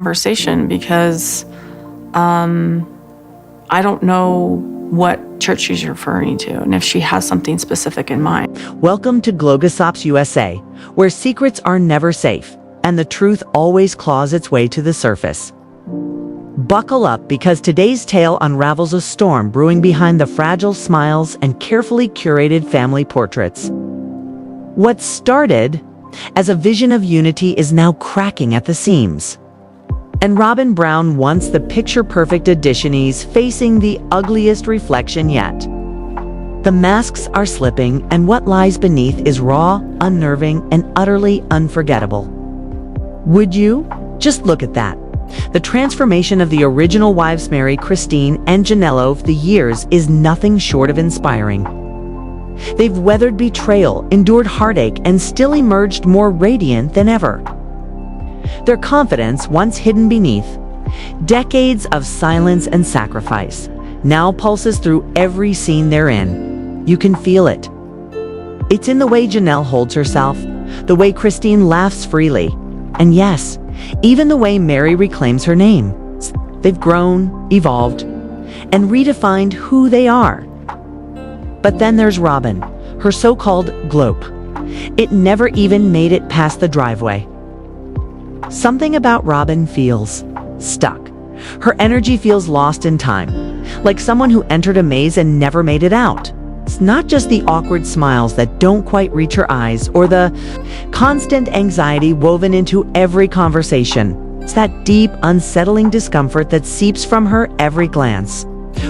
conversation because I don't know what church she's referring to and if she has something specific in mind. Welcome to Glogosops USA, where secrets are never safe and the truth always claws its way to the surface. Buckle up, because today's tale unravels a storm brewing behind the fragile smiles and carefully curated family portraits. What started as a vision of unity is now cracking at the seams. And Robyn Brown, once the picture-perfect addition, is facing the ugliest reflection yet. The masks are slipping, and what lies beneath is raw, unnerving, and utterly unforgettable. Would you? Just look at that. The transformation of the original wives Meri, Christine, and Janelle over the years is nothing short of inspiring. They've weathered betrayal, endured heartache, and still emerged more radiant than ever. Their confidence, once hidden beneath decades of silence and sacrifice, now pulses through every scene they're in. You can feel it. It's in the way Janelle holds herself, the way Christine laughs freely, and yes, even the way Meri reclaims her name. They've grown, evolved, and redefined who they are. But then there's Robyn, her so-called glope. It never even made it past the driveway. Something about Robyn feels stuck. Her energy feels lost in time, like someone who entered a maze and never made it out. It's not just the awkward smiles that don't quite reach her eyes or the constant anxiety woven into every conversation. It's that deep, unsettling discomfort that seeps from her every glance.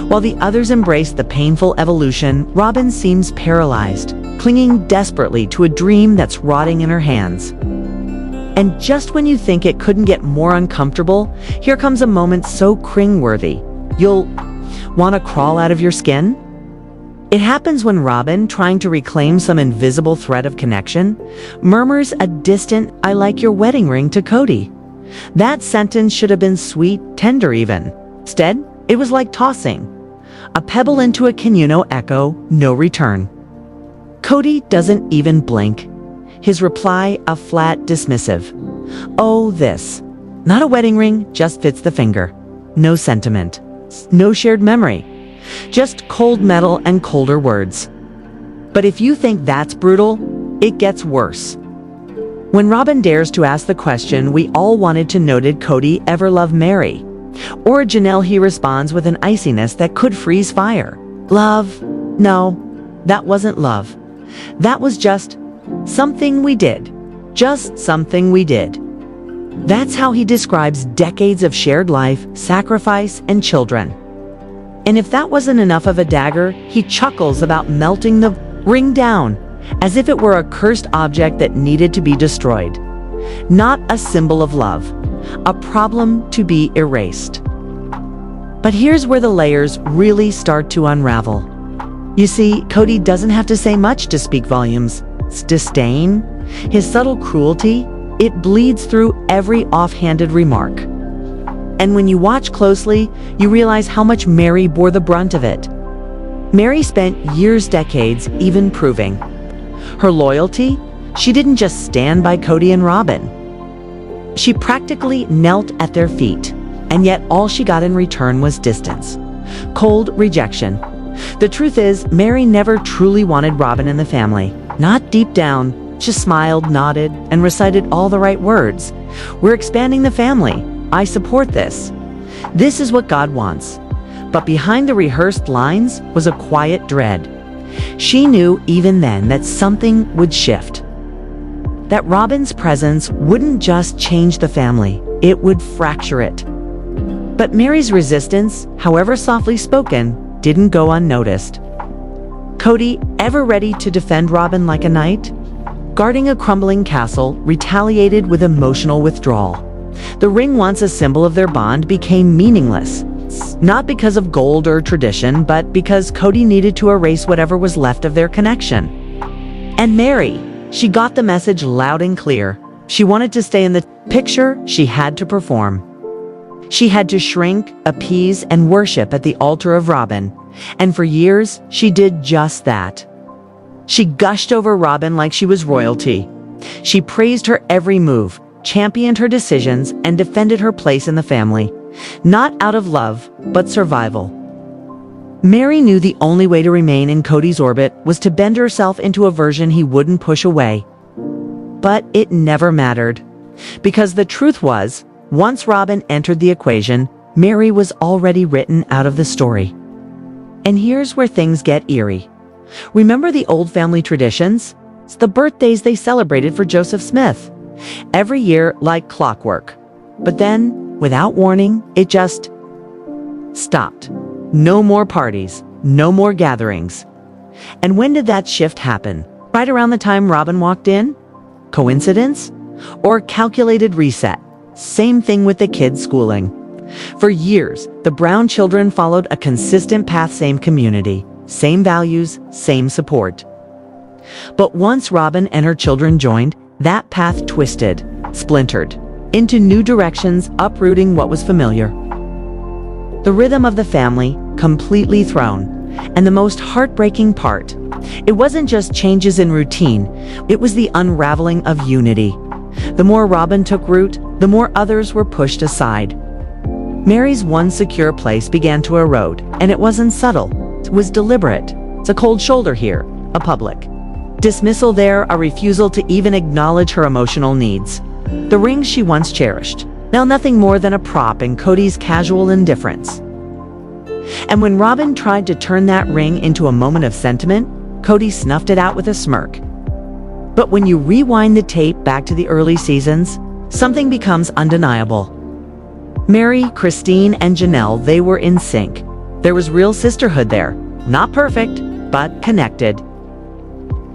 While the others embrace the painful evolution, Robyn seems paralyzed, clinging desperately to a dream that's rotting in her hands. And just when you think it couldn't get more uncomfortable, here comes a moment so cringeworthy, you'll want to crawl out of your skin. It happens when Robyn, trying to reclaim some invisible thread of connection, murmurs a distant "I like your wedding ring" to Kody. That sentence should have been sweet, tender even. Instead, it was like tossing a pebble into a Canuno echo, no return. Kody doesn't even blink. His reply, a flat dismissive. "Oh, this. Not a wedding ring, just fits the finger." No sentiment. No shared memory. Just cold metal and colder words. But if you think that's brutal, it gets worse. When Robyn dares to ask the question we all wanted to know, did Kody ever love Meri? Or Janelle, he responds with an iciness that could freeze fire. Love? No, that wasn't love. That was just something we did. Just something we did. That's how he describes decades of shared life, sacrifice, and children. And if that wasn't enough of a dagger, he chuckles about melting the ring down, as if it were a cursed object that needed to be destroyed. Not a symbol of love, a problem to be erased. But here's where the layers really start to unravel. You see, Kody doesn't have to say much to speak volumes. His disdain, his subtle cruelty, it bleeds through every offhanded remark. And when you watch closely, you realize how much Meri bore the brunt of it. Meri spent years, decades, even proving her loyalty. She didn't just stand by Kody and Robyn. She practically knelt at their feet, and yet all she got in return was distance, cold rejection. The truth is, Meri never truly wanted Robyn in the family. Not deep down. She smiled, nodded, and recited all the right words. "We're expanding the family. I support this. This is what God wants." But behind the rehearsed lines was a quiet dread. She knew even then that something would shift. That Robyn's presence wouldn't just change the family, it would fracture it. But Meri's resistance, however softly spoken, didn't go unnoticed. Kody, ever ready to defend Robyn like a knight, guarding a crumbling castle, retaliated with emotional withdrawal. The ring, once a symbol of their bond, became meaningless. Not because of gold or tradition, but because Kody needed to erase whatever was left of their connection. And Meri, she got the message loud and clear. She wanted to stay in the picture, she had to perform. She had to shrink, appease, and worship at the altar of Robyn. And for years, she did just that. She gushed over Robyn like she was royalty. She praised her every move, championed her decisions, and defended her place in the family, not out of love, but survival. Meri knew the only way to remain in Kody's orbit was to bend herself into a version he wouldn't push away. But it never mattered, because the truth was, once Robyn entered the equation, Meri was already written out of the story. And here's where things get eerie. Remember the old family traditions? It's the birthdays they celebrated for Joseph Smith. Every year, like clockwork. But then, without warning, it just stopped. No more parties, no more gatherings. And when did that shift happen? Right around the time Robyn walked in? Coincidence? Or calculated reset? Same thing with the kids' schooling. For years, the Brown children followed a consistent path, same community, same values, same support. But once Robyn and her children joined, that path twisted, splintered, into new directions, uprooting what was familiar. The rhythm of the family completely thrown. And the most heartbreaking part, it wasn't just changes in routine, it was the unraveling of unity. The more Robyn took root, the more others were pushed aside. Meri's one secure place began to erode, and it wasn't subtle, it was deliberate. It's a cold shoulder here, a public dismissal there, a refusal to even acknowledge her emotional needs. The ring she once cherished, now nothing more than a prop in Kody's casual indifference. And when Robyn tried to turn that ring into a moment of sentiment, Kody snuffed it out with a smirk. But when you rewind the tape back to the early seasons, something becomes undeniable. Meri, Christine, and Janelle, they were in sync. There was real sisterhood there. Not perfect, but connected.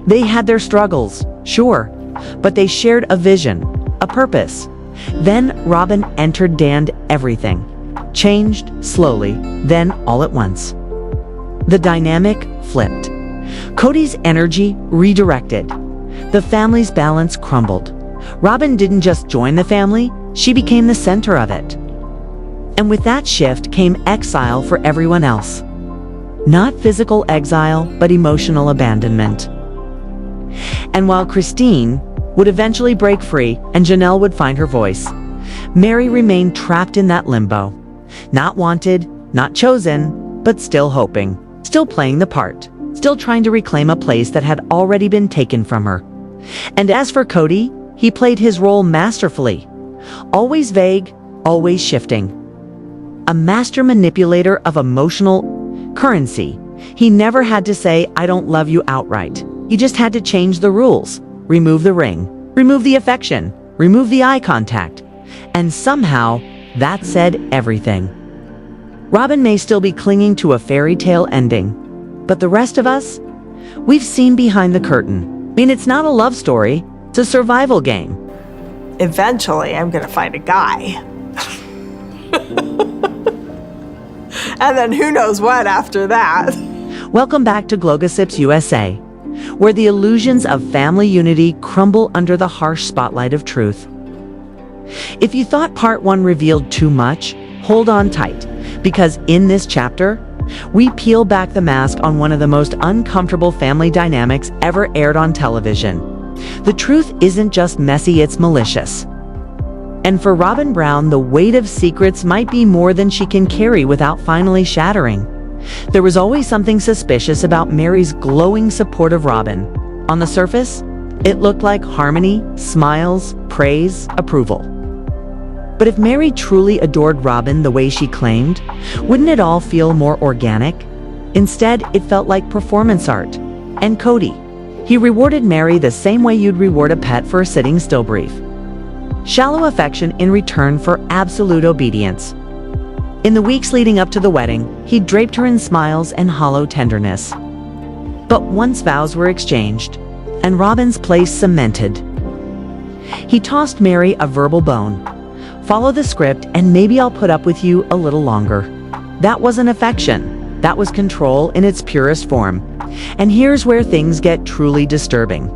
They had their struggles, sure, but they shared a vision, a purpose. Then Robyn entered, and everything changed slowly, then all at once. The dynamic flipped. Kody's energy redirected. The family's balance crumbled. Robyn didn't just join the family, she became the center of it. And with that shift came exile for everyone else. Not physical exile, but emotional abandonment. And while Christine would eventually break free and Janelle would find her voice, Meri remained trapped in that limbo. Not wanted, not chosen, but still hoping, still playing the part, still trying to reclaim a place that had already been taken from her. And as for Kody, he played his role masterfully. Always vague, always shifting. A master manipulator of emotional currency. He never had to say, "I don't love you" outright. He just had to change the rules, remove the ring, remove the affection, remove the eye contact. And somehow, that said everything. Robyn may still be clinging to a fairy tale ending, but the rest of us, we've seen behind the curtain. I mean, it's not a love story, it's a survival game. Eventually, I'm going to find a guy. And then who knows what after that. Welcome back to Glogossips USA, where the illusions of family unity crumble under the harsh spotlight of truth. If you thought part 1 revealed too much, hold on tight, because in this chapter, we peel back the mask on one of the most uncomfortable family dynamics ever aired on television. The truth isn't just messy, it's malicious. And for Robyn Brown, the weight of secrets might be more than she can carry without finally shattering. There was always something suspicious about Meri's glowing support of Robyn. On the surface, it looked like harmony, smiles, praise, approval. But if Meri truly adored Robyn the way she claimed, wouldn't it all feel more organic? Instead, it felt like performance art. And Kody, he rewarded Meri the same way you'd reward a pet for a sitting still brief. Shallow affection in return for absolute obedience. In the weeks leading up to the wedding, he draped her in smiles and hollow tenderness. But once vows were exchanged, and Robyn's place cemented, he tossed Meri a verbal bone. Follow the script and maybe I'll put up with you a little longer. That wasn't affection. That was control in its purest form. And here's where things get truly disturbing.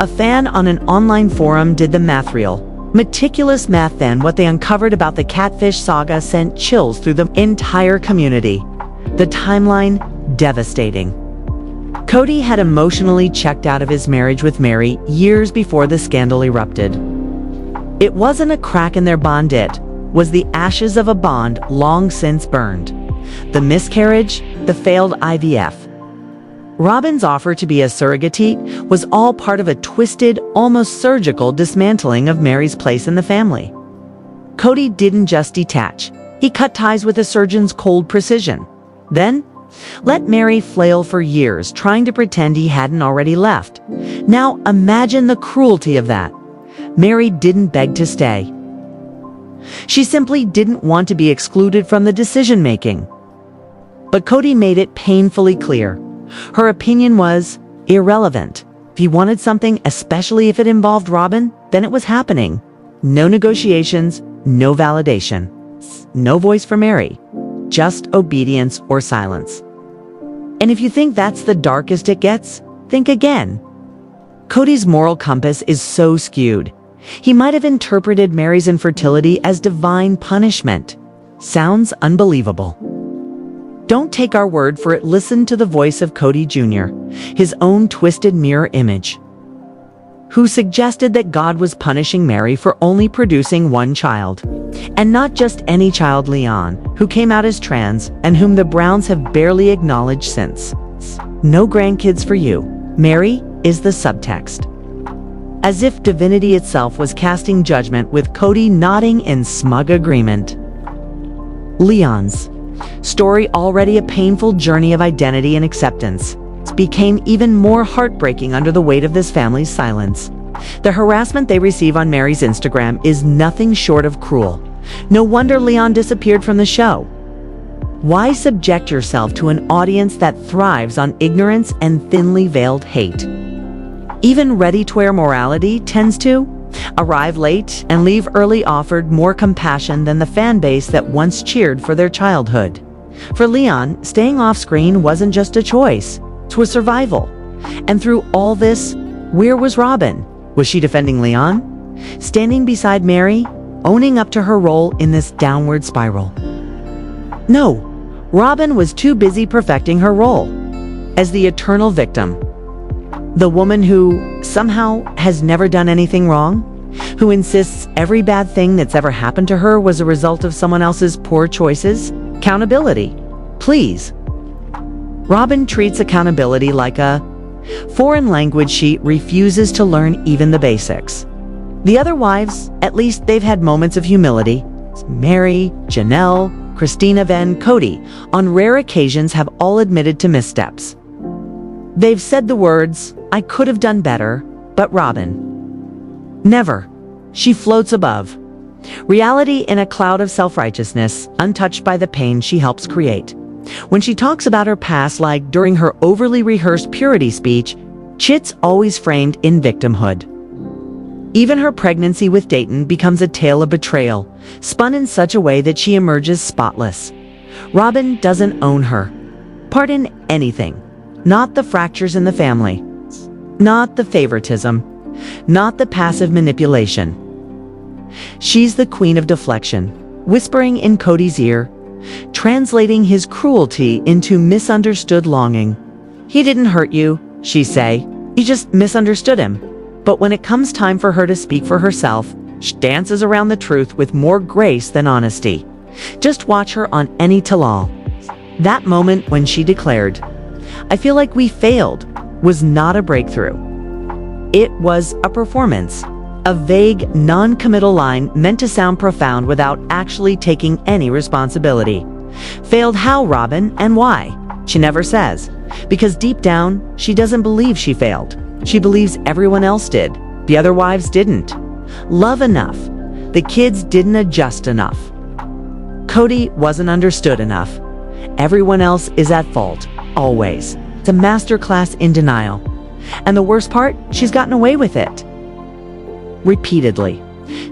A fan on an online forum did the math reel. Meticulous math, then what they uncovered about the catfish saga sent chills through the entire community. The timeline, devastating. Kody had emotionally checked out of his marriage with Meri years before the scandal erupted. It wasn't a crack in their bond, it was the ashes of a bond long since burned. The miscarriage, the failed IVF. Robyn's offer to be a surrogate was all part of a twisted, almost surgical dismantling of Meri's place in the family. Kody didn't just detach. He cut ties with a surgeon's cold precision. Then, let Meri flail for years trying to pretend he hadn't already left. Now imagine the cruelty of that. Meri didn't beg to stay. She simply didn't want to be excluded from the decision-making. But Kody made it painfully clear. Her opinion was irrelevant. If he wanted something, especially if it involved Robyn, then it was happening. No negotiations, no validation. No voice for Meri. Just obedience or silence. And if you think that's the darkest it gets, think again. Kody's moral compass is so skewed. He might have interpreted Meri's infertility as divine punishment. Sounds unbelievable. Don't take our word for it. Listen to the voice of Kody Jr., his own twisted mirror image, who suggested that God was punishing Meri for only producing one child. And not just any child, Leon, who came out as trans and whom the Browns have barely acknowledged since. No grandkids for you. Meri is the subtext. As if divinity itself was casting judgment, with Kody nodding in smug agreement. Leon's story, already a painful journey of identity and acceptance, became even more heartbreaking under the weight of this family's silence. The harassment they receive on Meri's Instagram is nothing short of cruel. No wonder Leon disappeared from the show. Why subject yourself to an audience that thrives on ignorance and thinly veiled hate? Even ready-to-wear morality tends to arrive late and leave early, offered more compassion than the fan base that once cheered for their childhood. For Leon, staying off screen wasn't just a choice, it was survival. And through all this, where was Robyn? Was she defending Leon? Standing beside Meri, owning up to her role in this downward spiral? No, Robyn was too busy perfecting her role as the eternal victim. The woman who somehow has never done anything wrong, who insists every bad thing that's ever happened to her was a result of someone else's poor choices. Accountability, please. Robyn treats accountability like a foreign language she refuses to learn even the basics. The other wives, at least they've had moments of humility. Meri, Janelle, Christina, Van, Kody, on rare occasions have all admitted to missteps. They've said the words, "I could have done better," but Robyn, never. She floats above reality in a cloud of self-righteousness, untouched by the pain she helps create. When she talks about her past, like during her overly rehearsed purity speech, it's always framed in victimhood. Even her pregnancy with Dayton becomes a tale of betrayal, spun in such a way that she emerges spotless. Robyn doesn't own her part in anything. Not the fractures in the family, not the favoritism, not the passive manipulation. She's the queen of deflection, whispering in Kody's ear, translating his cruelty into misunderstood longing. He didn't hurt you, she say. You just misunderstood him. But when it comes time for her to speak for herself, she dances around the truth with more grace than honesty. Just watch her on any tell-all. That moment when she declared, "I feel like we failed," was not a breakthrough. It was a performance. A vague, non-committal line meant to sound profound without actually taking any responsibility. Failed how, Robyn, and why? She never says. Because deep down, she doesn't believe she failed. She believes everyone else did. The other wives didn't love enough. The kids didn't adjust enough. Kody wasn't understood enough. Everyone else is at fault, always. It's a masterclass in denial. And the worst part, she's gotten away with it. Repeatedly.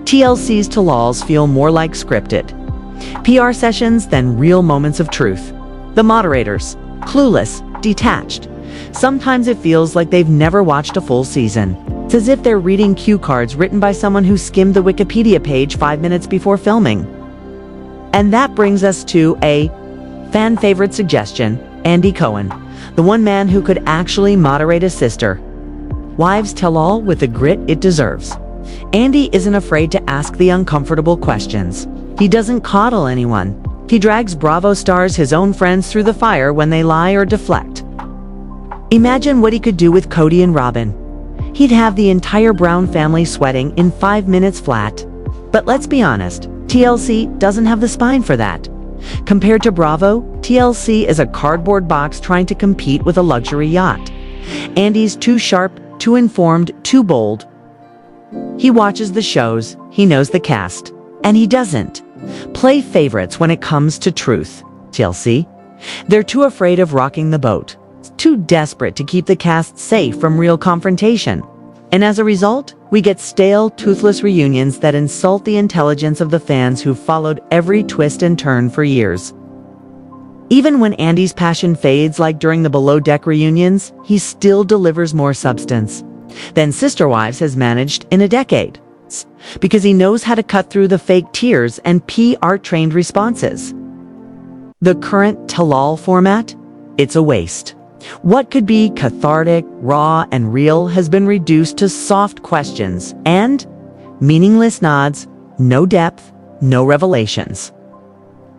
TLC's tell-alls feel more like scripted PR sessions than real moments of truth. The moderators, clueless, detached. Sometimes it feels like they've never watched a full season. It's as if they're reading cue cards written by someone who skimmed the Wikipedia page 5 minutes before filming. And that brings us to a fan favorite suggestion, Andy Cohen, the one man who could actually moderate a sister. Wives tell all with the grit it deserves. Andy isn't afraid to ask the uncomfortable questions. He doesn't coddle anyone. He drags Bravo stars his own friends through the fire when they lie or deflect. Imagine what he could do with Kody and Robyn. He'd have the entire Brown family sweating in 5 minutes flat. But let's be honest, TLC doesn't have the spine for that. Compared to Bravo, TLC is a cardboard box trying to compete with a luxury yacht. Andy's too sharp, too informed, too bold. He watches the shows, he knows the cast, and he doesn't play favorites when it comes to truth. TLC, they're too afraid of rocking the boat, too desperate to keep the cast safe from real confrontation. And as a result, we get stale, toothless reunions that insult the intelligence of the fans who followed every twist and turn for years. Even when Andy's passion fades, like during the Below Deck reunions, he still delivers more substance than Sister Wives has managed in a decade, because he knows how to cut through the fake tears and PR-trained responses. The current Tell-All format? It's a waste. What could be cathartic, raw, and real has been reduced to soft questions and meaningless nods, no depth, no revelations.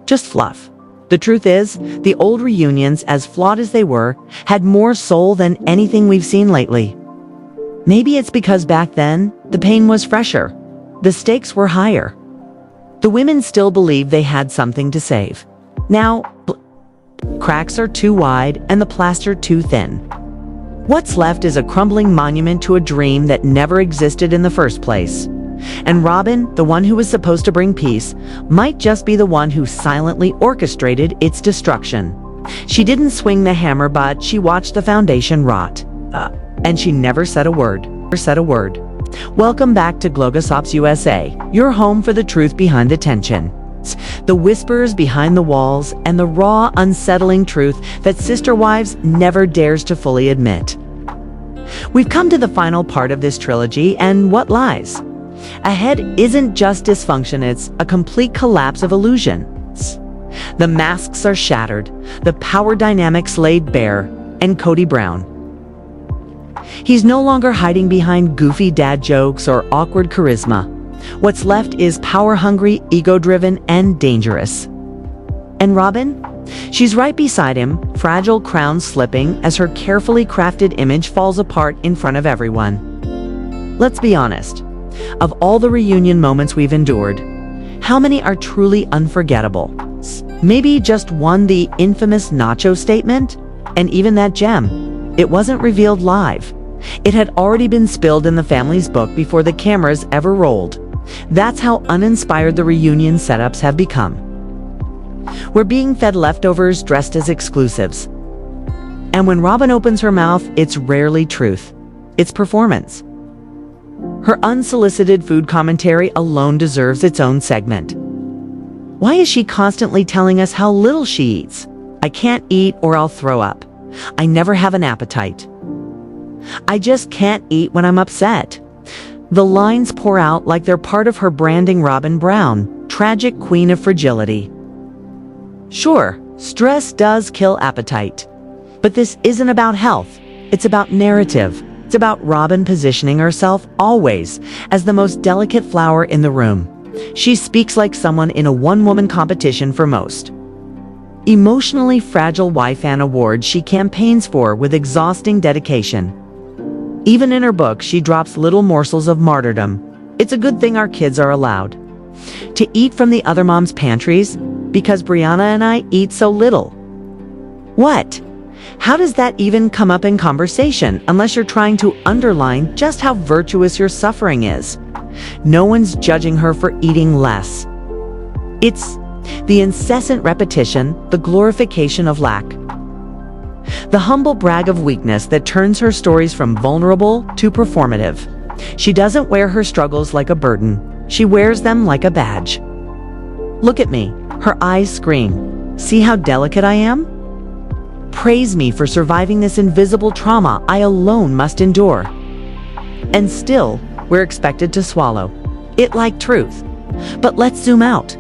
Just fluff. The truth is, the old reunions, as flawed as they were, had more soul than anything we've seen lately. Maybe it's because back then, the pain was fresher. The stakes were higher. The women still believed they had something to save. Now, cracks are too wide and the plaster too thin. What's left is a crumbling monument to a dream that never existed in the first place. And Robyn, the one who was supposed to bring peace, might just be the one who silently orchestrated its destruction. She didn't swing the hammer, but she watched the foundation rot. And she never said a word. Welcome back to Glogosops USA, your home for the truth behind the tension. The whispers behind the walls, and the raw, unsettling truth that Sister Wives never dares to fully admit. We've come to the final part of this trilogy, and what lies ahead isn't just dysfunction, it's a complete collapse of illusions. The masks are shattered, the power dynamics laid bare, and Kody Brown. He's no longer hiding behind goofy dad jokes or awkward charisma. What's left is power-hungry, ego-driven, and dangerous. And Robyn? She's right beside him, fragile crown slipping as her carefully crafted image falls apart in front of everyone. Let's be honest. Of all the reunion moments we've endured, how many are truly unforgettable? Maybe just one, the infamous nacho statement? And even that gem, it wasn't revealed live. It had already been spilled in the family's book before the cameras ever rolled. That's how uninspired the reunion setups have become. We're being fed leftovers dressed as exclusives. And when Robyn opens her mouth, it's rarely truth. It's performance. Her unsolicited food commentary alone deserves its own segment. Why is she constantly telling us how little she eats? I can't eat or I'll throw up. I never have an appetite. I just can't eat when I'm upset. The lines pour out like they're part of her branding. Robyn Brown, tragic queen of fragility. Sure, stress does kill appetite. But this isn't about health. It's about narrative. It's about Robyn positioning herself always as the most delicate flower in the room. She speaks like someone in a one-woman competition for most emotionally fragile wife and awards she campaigns for with exhausting dedication. Even in her book, she drops little morsels of martyrdom. It's a good thing our kids are allowed to eat from the other mom's pantries because Brianna and I eat so little. What? How does that even come up in conversation unless you're trying to underline just how virtuous your suffering is? No one's judging her for eating less. It's the incessant repetition, the glorification of lack. The humble brag of weakness that turns her stories from vulnerable to performative. She doesn't wear her struggles like a burden. She wears them like a badge. Look at me. Her eyes scream. See how delicate I am? Praise me for surviving this invisible trauma I alone must endure. And still, we're expected to swallow it like truth. But let's zoom out.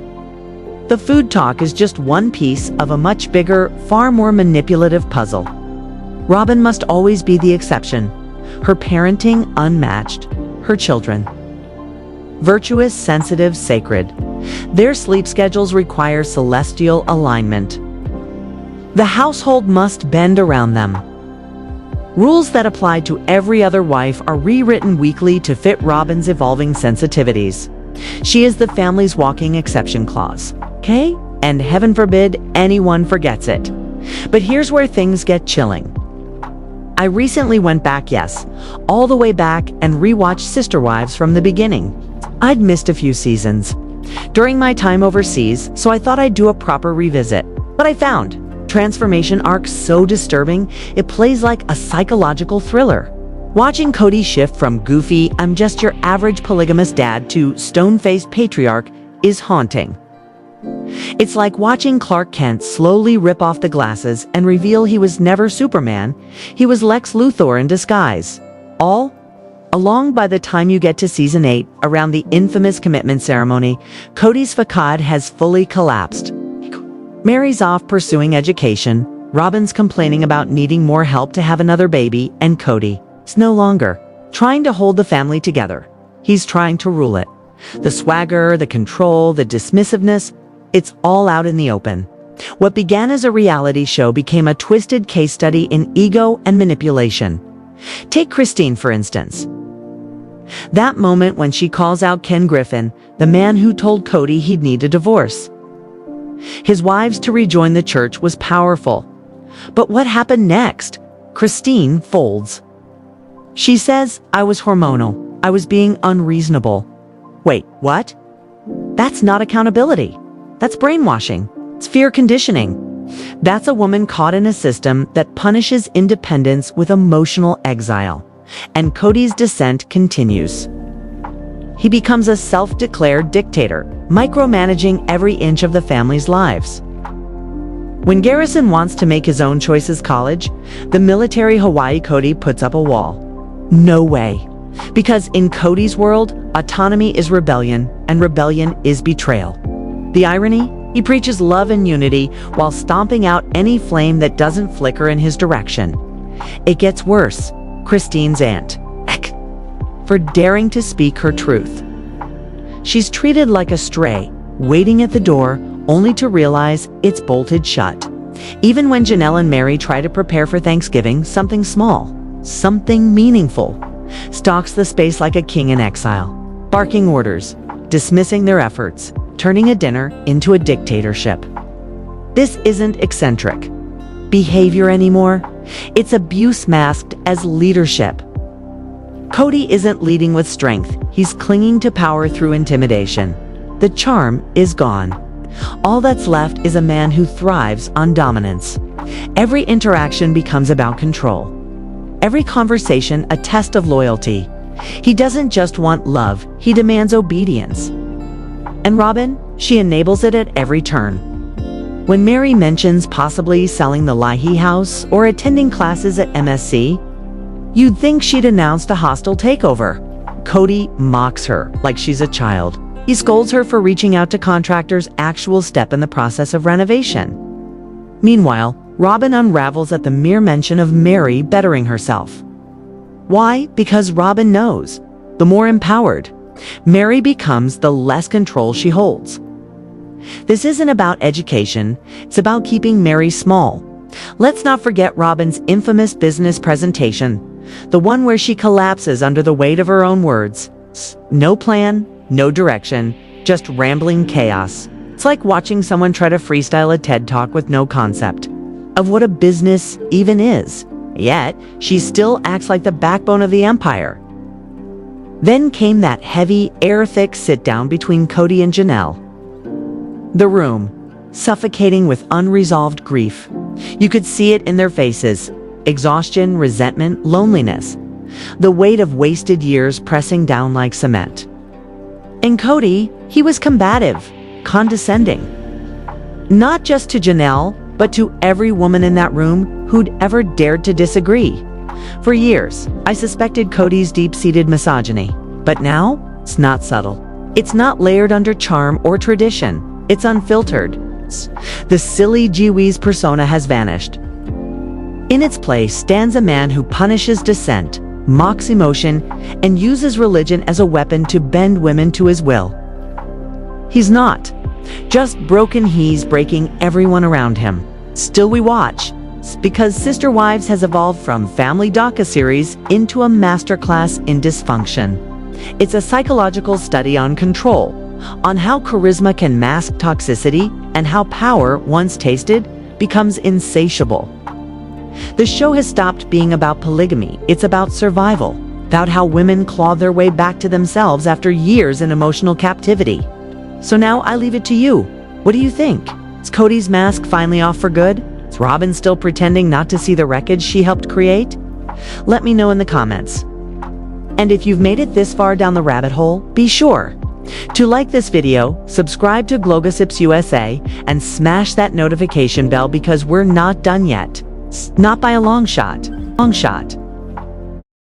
The food talk is just one piece of a much bigger, far more manipulative puzzle. Robyn must always be the exception. Her parenting unmatched. Her children Virtuous, sensitive, sacred. Their sleep schedules require celestial alignment. The household must bend around them. Rules that apply to every other wife are rewritten weekly to fit Robyn's evolving sensitivities. She is the family's walking exception clause, okay? And heaven forbid anyone forgets it. But here's where things get chilling. I recently went back, yes, all the way back, and rewatched Sister Wives from the beginning. I'd missed a few seasons during my time overseas, so I thought I'd do a proper revisit. But I found transformation arc so disturbing, it plays like a psychological thriller. Watching Kody shift from goofy, I'm just your average polygamous dad to stone-faced patriarch is haunting. It's like watching Clark Kent slowly rip off the glasses and reveal he was never Superman, he was Lex Luthor in disguise. All along by the time you get to season 8, around the infamous commitment ceremony, Kody's FEUD has fully collapsed. Meri's off pursuing education, Robyn's complaining about needing more help to have another baby, and Kody is no longer trying to hold the family together. He's trying to rule it. The swagger, the control, the dismissiveness, it's all out in the open. What began as a reality show became a twisted case study in ego and manipulation. Take Christine, for instance. That moment when she calls out Ken Griffin, the man who told Kody he'd need a divorce. His wives to rejoin the church was powerful. But what happened next? Christine folds. She says, I was hormonal. I was being unreasonable. Wait, what? That's not accountability. That's brainwashing. It's fear conditioning. That's a woman caught in a system that punishes independence with emotional exile. And Kody's descent continues. He becomes a self-declared dictator, micromanaging every inch of the family's lives. When Garrison wants to make his own choices college, the military Hawaii Kody puts up a wall. No way. Because in Kody's world, autonomy is rebellion, and rebellion is betrayal. The irony? He preaches love and unity while stomping out any flame that doesn't flicker in his direction. It gets worse. Christine's aunt, for daring to speak her truth. She's treated like a stray, waiting at the door, only to realize it's bolted shut. Even when Janelle and Meri try to prepare for Thanksgiving, something small, something meaningful, stalks the space like a king in exile, barking orders, dismissing their efforts, turning a dinner into a dictatorship. This isn't eccentric behavior anymore. It's abuse masked as leadership. Kody isn't leading with strength. He's clinging to power through intimidation. The charm is gone. All that's left is a man who thrives on dominance. Every interaction becomes about control. Every conversation a test of loyalty. He doesn't just want love, he demands obedience. And Robyn, she enables it at every turn. When Meri mentions possibly selling the Leahy house or attending classes at MSC, you'd think she'd announced a hostile takeover. Kody mocks her like she's a child. He scolds her for reaching out to contractors' actual step in the process of renovation. Meanwhile, Robyn unravels at the mere mention of Meri bettering herself. Why? Because Robyn knows. The more empowered Meri becomes, the less control she holds. This isn't about education, it's about keeping Meri small. Let's not forget Robyn's infamous business presentation, the one where she collapses under the weight of her own words. No plan, no direction, just rambling chaos. It's like watching someone try to freestyle a TED Talk with no concept of what a business even is. Yet, she still acts like the backbone of the empire. Then came that heavy, air-thick sit-down between Kody and Janelle. The room, suffocating with unresolved grief. You could see it in their faces. Exhaustion, resentment, loneliness. The weight of wasted years pressing down like cement. And Kody, he was combative, condescending. Not just to Janelle, but to every woman in that room who'd ever dared to disagree. For years, I suspected Kody's deep-seated misogyny. But now, it's not subtle. It's not layered under charm or tradition. It's unfiltered. The silly Jiwi's persona has vanished. In its place stands a man who punishes dissent, mocks emotion, and uses religion as a weapon to bend women to his will. He's not just broken, he's breaking everyone around him. Still we watch, because Sister Wives has evolved from family docuseries into a masterclass in dysfunction. It's a psychological study on control, on how charisma can mask toxicity, and how power, once tasted, becomes insatiable. The show has stopped being about polygamy. It's about survival, about how women claw their way back to themselves after years in emotional captivity. So now I leave it to you. What do you think? Is Kody's mask finally off for good? Is Robyn still pretending not to see the wreckage she helped create? Let me know in the comments. And if you've made it this far down the rabbit hole, be sure to like this video, subscribe to Glogossips USA, and smash that notification bell because we're not done yet. Not by a long shot.